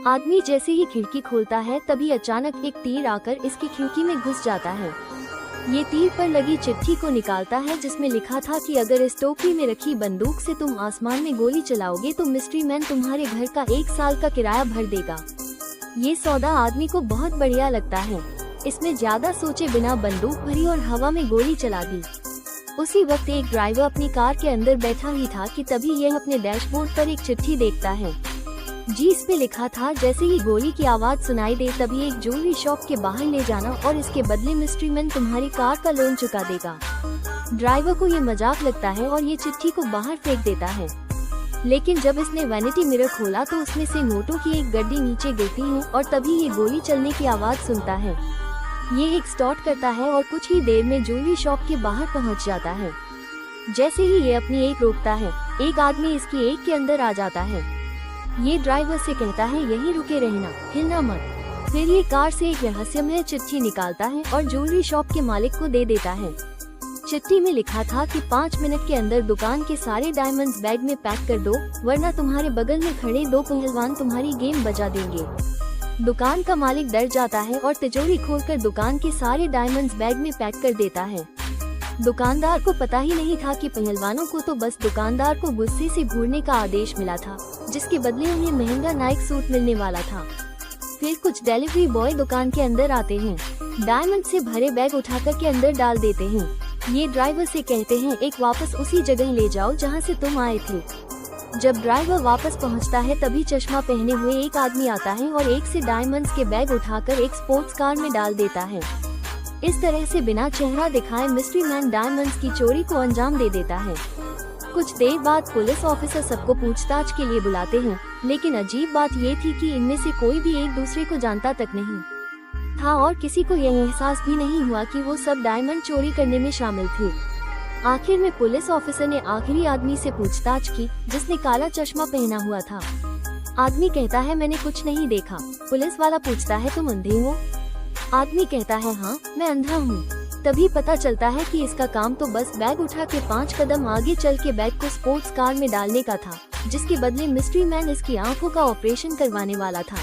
आदमी जैसे ही खिड़की खोलता है तभी अचानक एक तीर आकर इसकी खिड़की में घुस जाता है। ये तीर पर लगी चिट्ठी को निकालता है जिसमें लिखा था कि अगर इस टोकरी में रखी बंदूक से तुम आसमान में गोली चलाओगे तो मिस्ट्री मैन तुम्हारे घर का 1 साल का किराया भर देगा। ये सौदा आदमी को बहुत बढ़िया लगता है। इसमें ज्यादा सोचे बिना बंदूक भरी और हवा में गोली चला दी। उसी वक्त एक ड्राइवर अपनी कार के अंदर बैठा ही था कि तभी यह अपने डैशबोर्ड पर एक चिट्ठी देखता है। इस पे लिखा था, जैसे ही गोली की आवाज सुनाई दे तभी एक ज्वेलरी शॉप के बाहर ले जाना और इसके बदले मिस्ट्री मैन तुम्हारी कार का लोन चुका देगा। ड्राइवर को ये मजाक लगता है और ये चिट्ठी को बाहर फेंक देता है। लेकिन जब इसने वैनिटी मिरर खोला तो उसमें से नोटों की एक गड्डी नीचे गिरती है और तभी ये गोली चलने की आवाज सुनता है। ये एक स्टार्ट करता है और कुछ ही देर में ज्वेलरी शॉप के बाहर पहुंच जाता है। जैसे ही ये अपनी एक रोकता है, एक आदमी इसकी एक के अंदर आ जाता है। ये ड्राइवर से कहता है, यहीं रुके रहना, हिलना मत। फिर ये कार से एक रहस्यमय चिट्ठी निकालता है और ज्वेलरी शॉप के मालिक को दे देता है। चिट्ठी में लिखा था कि 5 मिनट के अंदर दुकान के सारे डायमंड्स बैग में पैक कर दो, वरना तुम्हारे बगल में खड़े 2 पहलवान तुम्हारी गेम बजा देंगे। दुकान का मालिक डर जाता है और तिजोरी खोलकर दुकान के सारे डायमंड्स बैग में पैक कर देता है। दुकानदार को पता ही नहीं था कि पहलवानों को तो बस दुकानदार को गुस्से से घूरने का आदेश मिला था, जिसके बदले उन्हें महंगा नाइक सूट मिलने वाला था। फिर कुछ डिलीवरी बॉय दुकान के अंदर आते हैं, डायमंड से भरे बैग उठाकर के अंदर डाल देते हैं। ये ड्राइवर से कहते हैं, एक वापस उसी जगह ले जाओ जहां से तुम आए थे। जब ड्राइवर वापस पहुंचता है तभी चश्मा पहने हुए एक आदमी आता है और एक से डायमंड्स के बैग उठाकर एक स्पोर्ट्स कार में डाल देता है। इस तरह से बिना चेहरा दिखाए मिस्ट्री मैन डायमंड्स की चोरी को अंजाम दे देता है। कुछ देर बाद पुलिस ऑफिसर सबको पूछताछ के लिए बुलाते हैं, लेकिन अजीब बात ये थी कि इनमें से कोई भी एक दूसरे को जानता तक नहीं था और किसी को यह एहसास भी नहीं हुआ कि वो सब डायमंड चोरी करने में शामिल थे। आखिर में पुलिस ऑफिसर ने आखिरी आदमी से पूछताछ की जिसने काला चश्मा पहना हुआ था। आदमी कहता है, मैंने कुछ नहीं देखा। पुलिस वाला पूछता है, तुम अंधे हो? आदमी कहता है, हाँ मैं अंधा हूँ। तभी पता चलता है कि इसका काम तो बस बैग उठा के 5 कदम आगे चल के बैग को स्पोर्ट्स कार में डालने का था, जिसके बदले मिस्ट्री मैन इसकी आंखों का ऑपरेशन करवाने वाला था।